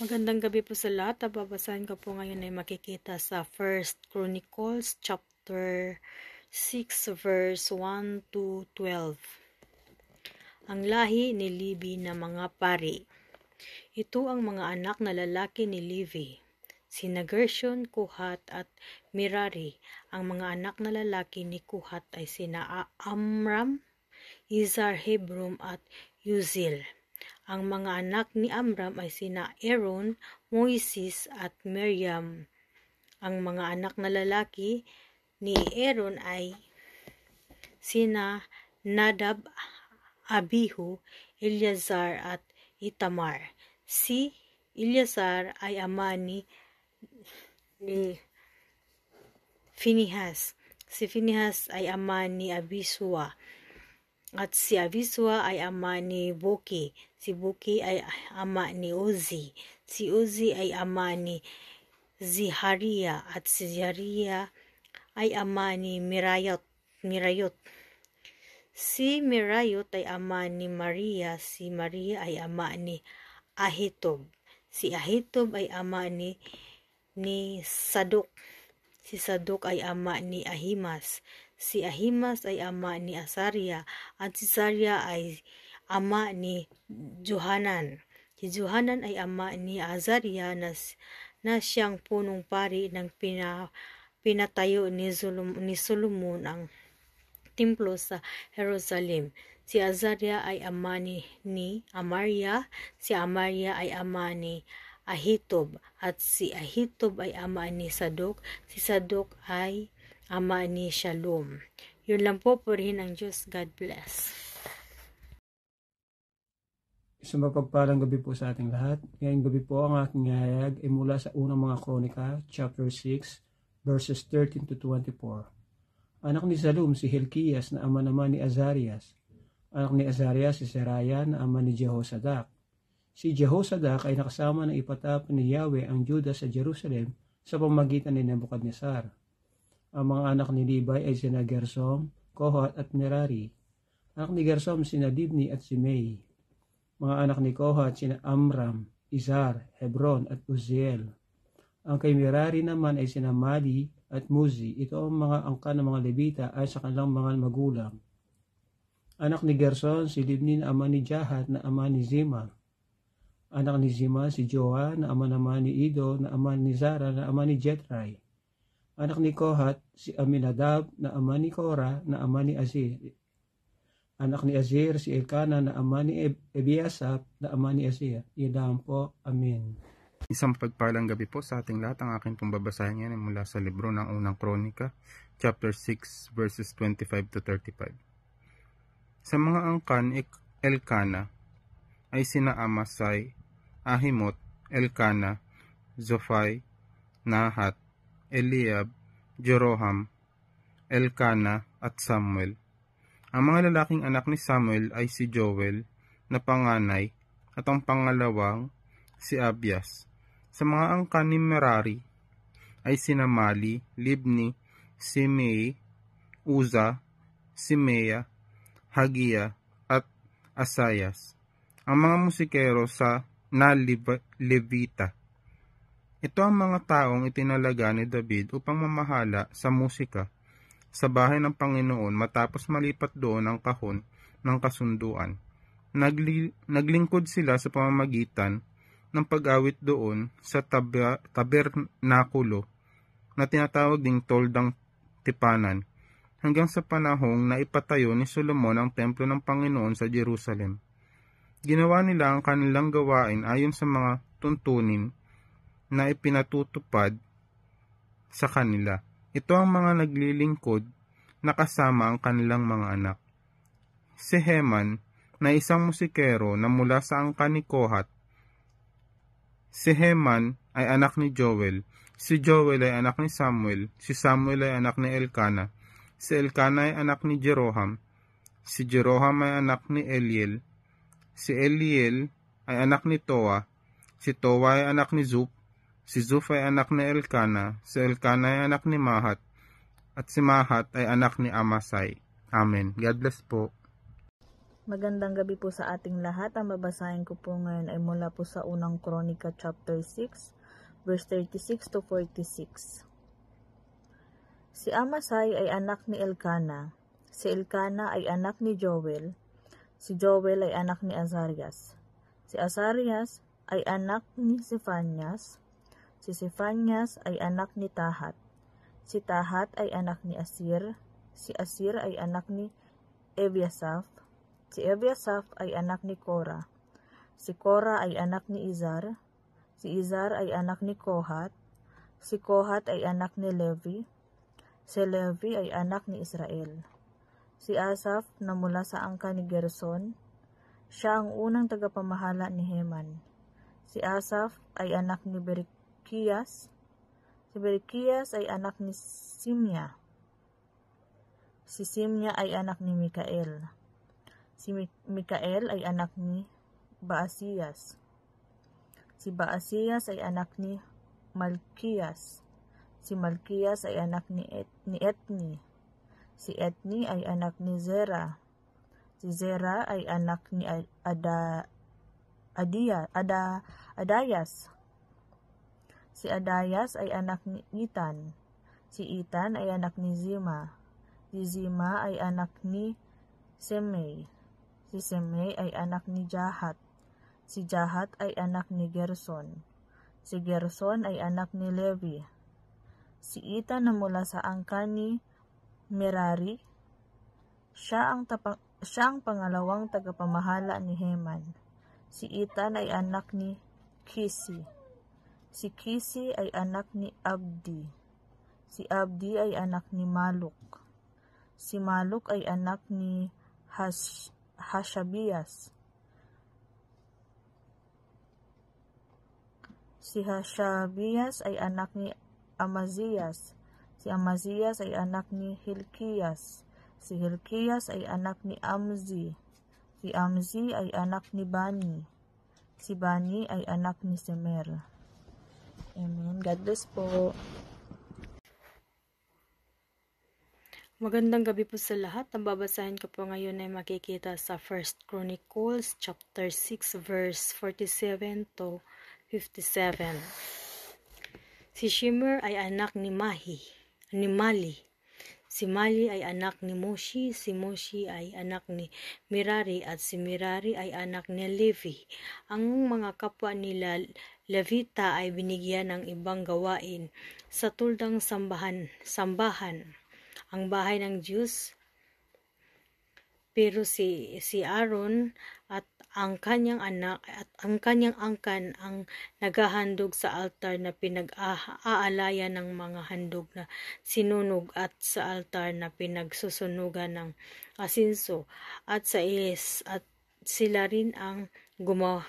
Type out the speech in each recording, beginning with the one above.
Magandang gabi po sa lahat. Babasahin ko po ngayon ay makikita sa 1 Chronicles chapter 6 verse 1 to 12. Ang lahi ni Levi na mga pari. Ito ang mga anak na lalaki ni Levi, sina Gershon, Kohat at Merari. Ang mga anak na lalaki ni Kohat ay sina Amram, Izhar, Hebron at Uzziel. Ang mga anak ni Amram ay sina Aaron, Moises at Miriam. Ang mga anak na lalaki ni Aaron ay sina Nadab, Abihu, Eleazar at Itamar. Si Eleazar ay ama ni Phinehas. Si Phinehas ay ama ni Abisua. At si Abisua ay ama ni Buki. Si Buki ay ama ni Uzi. Si Uzi ay ama ni Zihariya. At si Zihariya ay ama ni Merayot. Si Merayot ay ama ni Maria. Si Maria ay ama ni Ahitob. Si Ahitob ay ama ni Sadok. Si Sadok ay ama ni Ahimas. Si Ahimas ay ama ni Asaria. At si Asaria ay ama ni Johanan. Si Johanan ay ama ni Azaria na siyang punong pari ng pinatayo ni Solomon ang templo sa Jerusalem. Si Azaria ay ama ni Amaria. Si Amaria ay ama ni Ahitob. At si Ahitob ay ama ni Sadok. Si Sadok ay ama ni Shalom. Yun lang po, purihin ang Diyos. God bless. Isang mapagpalang gabi po sa ating lahat. Ngayong gabi po ang aking hayag ay mula sa unang mga kronika, chapter 6, verses 13 to 24. Anak ni Salum si Hilkias na ama naman ni Azarias. Anak ni Azarias si Seraya na ama ni Jehosadak. Si Jehosadak ay nakasama ng ipatapon ni Yahweh ang Juda sa Jerusalem sa pamamagitan ni Nebuchadnezzar. Ang mga anak ni Levi ay sina Gersom, Kohat at Merari. Anak ni Gersom sina Libni at Simei. Mga anak ni Kohat sina Amram, Izhar, Hebron at Uzziel. Ang kay Merari naman ay sina Mali at Muzi. Ito ang mga angkan ng mga Levita ay sa kanilang mga magulang. Anak ni Gerson si Libni na ama ni Jahat na ama ni Zima. Anak ni Zima si Joa na ama naman ni Ido na ama ni Zara na ama ni Jetrai. Anak ni Kohat si Aminadab na ama ni Kora na ama ni Azir. Anak ni Azir si Elkana na ama ni Ebiasap na ama ni Azir. Iyan po. Amen. Isang pagpalang gabi po sa ating lahat. Ang aking pambabasahin ngayon ay mula sa libro ng unang kronika, chapter 6, verses 25 to 35. Sa mga angkan, Elkana ay sina Amasai, Ahimot, Elkana, Zophai, Nahat, Eliab, Jeroham, Elkana at Samuel. Ang mga lalaking anak ni Samuel ay si Joel na panganay at ang pangalawang si Abias. Sa mga angkan ni Merari ay sina Mali, Libni, Simei, Uza, Simea, Hagia at Asayas. Ang mga musikero sa Levita. Ito ang mga taong itinalaga ni David upang mamahala sa musika sa bahay ng Panginoon matapos malipat doon ang kahon ng kasunduan. Naglingkod sila sa pamamagitan ng pag-awit doon sa tabernakulo na tinatawag ding Toldang Tipanan hanggang sa panahong na ipatayo ni Solomon ang templo ng Panginoon sa Jerusalem. Ginawa nila ang kanilang gawain ayon sa mga tuntunin na ipinatutupad sa kanila. Ito ang mga naglilingkod na kasama ang kanilang mga anak. Si Heman na isang musikero na mula sa angkan ni Kohat. Si Heman ay anak ni Joel. Si Joel ay anak ni Samuel. Si Samuel ay anak ni Elkana. Si Elkana ay anak ni Jeroham. Si Jeroham ay anak ni Eliel. Si Eliel ay anak ni Toa. Si Toa ay anak ni Zup. Si Zuf ay anak ni Elkana. Si Elkana ay anak ni Mahat. At si Mahat ay anak ni Amasai. Amen. God bless po. Magandang gabi po sa ating lahat. Ang babasahin ko po ngayon ay mula po sa unang Kronika chapter 6, verse 36 to 46. Si Amasai ay anak ni Elkana. Si Elkana ay anak ni Joel. Si Joel ay anak ni Azarias. Si Azarias ay anak ni Sefanias. Si Sefanias ay anak ni Tahat. Si Tahat ay anak ni Asir. Si Asir ay anak ni Ebiasaph. Si Ebiasaph ay anak ni Korah. Si Korah ay anak ni Izar. Si Izar ay anak ni Kohat. Si Kohat ay anak ni Levi. Si Levi ay anak ni Israel. Si Asaph na mula sa angkan ni Gerson. Siya ang unang tagapamahala ni Heman. Si Asaph ay anak ni Berekias. Si Berekias ay anak ni Simya. Si Simya ay anak ni Mikael. Si Mikael ay anak ni Baasiyas. Si Baasiyas ay anak ni Malkiyas. Si Malkiyas ay anak ni Etni. Si Etni ay anak ni Zera. Si Zera ay anak ni Adayas. Si Adayas ay anak ni Itan. Si Itan ay anak ni Zima. Si Zima ay anak ni Semei. Si Semei ay anak ni Jahat. Si Jahat ay anak ni Gerson. Si Gerson ay anak ni Levi. Si Itan na mula sa angkan ni Merari. Siya ang pangalawang tagapamahala ni Heman. Si Itan ay anak ni Kisi. Si Kisi ay anak ni Abdi. Si Abdi ay anak ni Maluk. Si Maluk ay anak ni Hashabias. Si Hashabias ay anak ni Amazias. Si Amazias ay anak ni Hilkias. Si Hilkias ay anak ni Amzi. Si Amzi ay anak ni Bani. Si Bani ay anak ni Semer. Amen. God bless po. Magandang gabi po sa lahat. Ang babasahin ko po ngayon ay makikita sa 1 Chronicles chapter 6 verse 47 to 57. Si Shimmer ay anak ni Mali. Si Mali ay anak ni Mushi. Si Mushi ay anak ni Merari at si Merari ay anak ni Levi. Ang mga kapwa nila Levita ay binigyan ng ibang gawain sa tuldang sambahan, ang bahay ng Diyos. Pero si Aaron at ang kanyang anak at ang kanyang angkan ang naghahandog sa altar na pinag-aalayan ng mga handog na sinunog at sa altar na pinagsusunugan ng asinso at sila rin ang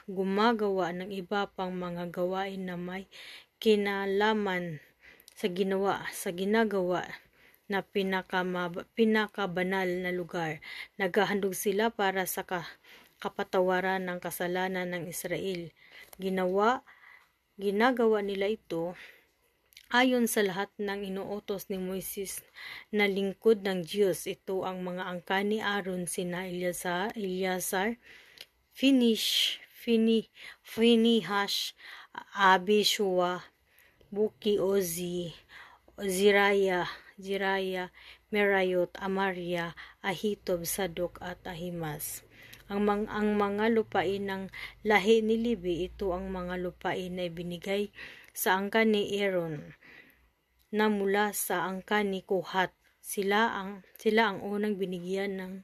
gumagawa ng iba pang mga gawain na may kinalaman sa ginagawa na pinakabanal na lugar. Naghahandog sila para sa kapatawaran ng kasalanan ng Israel. Ginagawa nila ito ayon sa lahat ng inuutos ni Moises na lingkod ng Diyos. Ito ang mga angkan ni Aaron, sina Eleazar, Phinehas, Abishua, Buki, Ozi, Jiraya, Merayot, Amaria, Ahitob, Sadok at Ahimas. Ang mga lupain ng lahi ni Levi, ito ang mga lupain na ibinigay sa angkan ni Aaron na mula sa angkan ni Kohat. Sila ang unang binigyan ng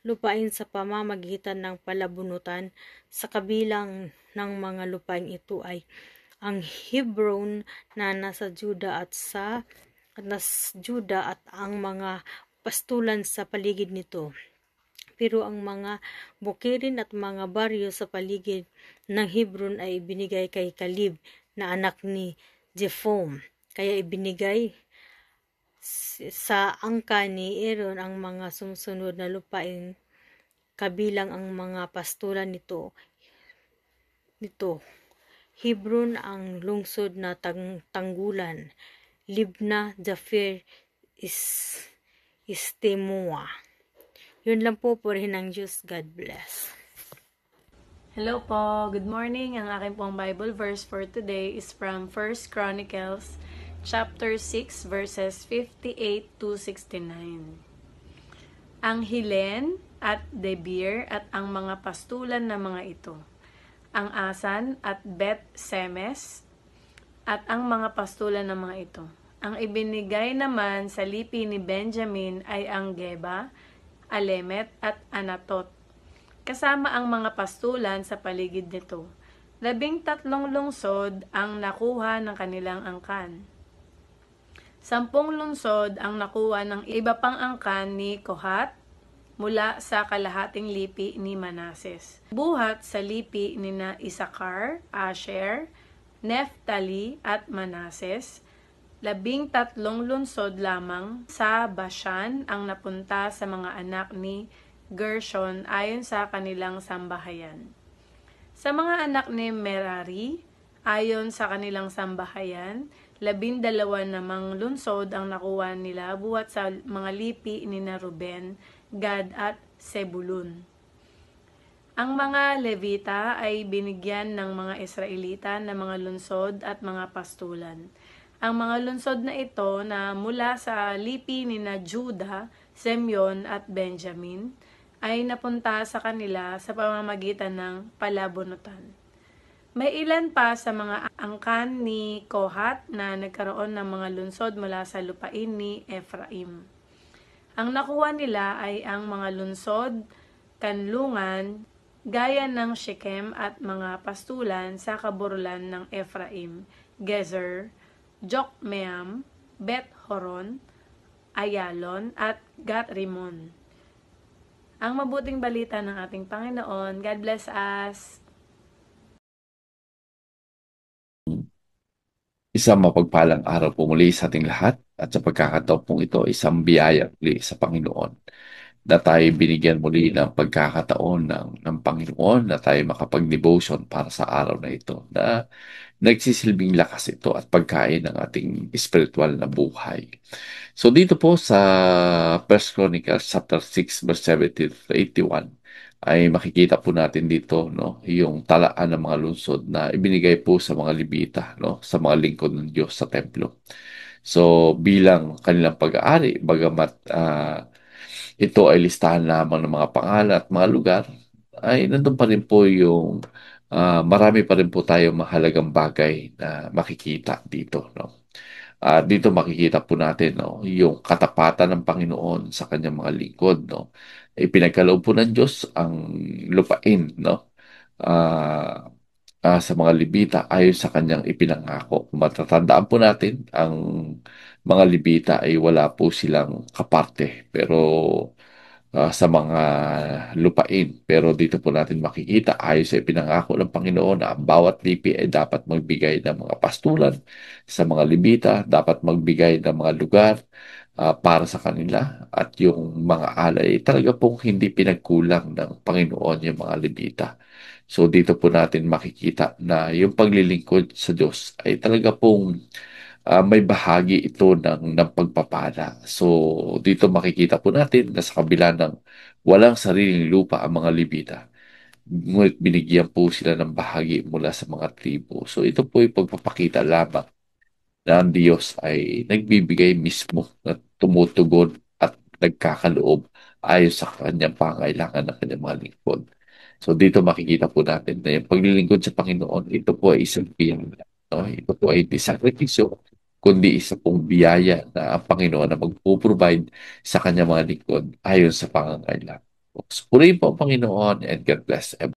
lupain sa pamamagitan ng palabunutan. Sa kabilang ng mga lupain ito ay ang Hebron na nasa Juda at ang mga pastulan sa paligid nito. Pero ang mga bukirin at mga baryo sa paligid ng Hebron ay ibinigay kay Kalib na anak ni Jephone. Kaya ibinigay sa angkan ni Aaron ang mga sumusunod na lupain kabilang ang mga pastulan nito. Hebron ang lungsod na tanggulan, Libna, Japhir, Estemoa. Yun lang po, purihin ng Diyos. God bless. Hello po, good morning. Ang aking pong Bible verse for today is from 1 Chronicles chapter 6 verses 58 to 69. Ang Hilen at Debir at ang mga pastulan na mga ito. Ang Asan at Bet Semes at ang mga pastulan ng mga ito. Ang ibinigay naman sa lipi ni Benjamin ay ang Geba, Alemet at Anatot, kasama ang mga pastulan sa paligid nito. 13 lungsod ang nakuha ng kanilang angkan. 10 lungsod ang nakuha ng iba pang angkan ni Kohat mula sa kalahating lipi ni Manases. Buhat sa lipi ni na Isakar, Asher, Neftali at Manases. 13 lungsod lamang sa Bashan ang napunta sa mga anak ni Gershon ayon sa kanilang sambahayan. Sa mga anak ni Merari, ayon sa kanilang sambahayan, 12 namang lungsod ang nakuha nila buhat sa mga lipi ni na Ruben, Gad at Sebulun. Ang mga Levita ay binigyan ng mga Israelita ng mga lungsod at mga pastulan. Ang mga lungsod na ito na mula sa lipi ni na Juda, Simeon at Benjamin ay napunta sa kanila sa pamamagitan ng palabunutan. May ilan pa sa mga angkan ni Kohat na nagkaroon ng mga lungsod mula sa lupain ni Ephraim. Ang nakuha nila ay ang mga lungsod, kanlungan, gaya ng Shechem at mga pastulan sa kaburulan ng Ephraim, Gezer, Jokmeam, Bet-Horon, Ayalon at Gat-Rimon. Ang mabuting balita ng ating Panginoon. God bless us. Isang mapagpalang araw po muli sa ating lahat at sa pagkakataon pong ito, isang biyaya muli sa Panginoon na tayo binigyan muli ng pagkakataon ng Panginoon na tayo makapag-devotion para sa araw na ito na nagsisilbing lakas ito at pagkain ng ating spiritual na buhay. So dito po sa 1 Chronicles chapter 6 verse 17 to 81 ay makikita po natin dito no yung talaan ng mga lungsod na ibinigay po sa mga Levita no sa mga lingkod ng Diyos sa templo. So bilang kanilang pag-aari bagamat ito ay listahan lamang ng mga pangalan at mga lugar ay nandun pa rin po yung marami pa rin po tayo mahalagang bagay na makikita dito no. Dito makikita po natin no, yung katapatan ng Panginoon sa kanyang mga lingkod. No? Ipinagkaloob po ng Diyos ang lupain no? Sa mga Libita ayon sa kanyang ipinangako. Matatandaan po natin, ang mga Libita ay wala po silang kaparte. Pero sa mga lupain. Pero dito po natin makikita ayon sa ipinangako ng Panginoon na ang bawat lipi ay dapat magbigay ng mga pastulan sa mga Libita, dapat magbigay ng mga lugar para sa kanila at yung mga alay talaga pong hindi pinagkulang ng Panginoon yung mga Libita. So dito po natin makikita na yung paglilingkod sa Diyos ay talaga pong may bahagi ito ng pagpapala. So, dito makikita po natin na sa kabila ng walang sariling lupa ang mga Libita, ngunit binigyan po sila ng bahagi mula sa mga tribo. So, ito po ay pagpapakita lamang na ang Diyos ay nagbibigay mismo na tumutugon at nagkakaloob ayon sa kanyang pangailangan ng kanyang mga lingkod. So dito makikita po natin na yung paglilingkod sa Panginoon, ito po ay isang biyaya. No? Ito po ay hindi sakripisyo, kundi isa pong biyaya na ang Panginoon na magpo-provide sa kanyang mga lingkod ayon sa pangangailangan. So, purihin po ang Panginoon and God bless everyone.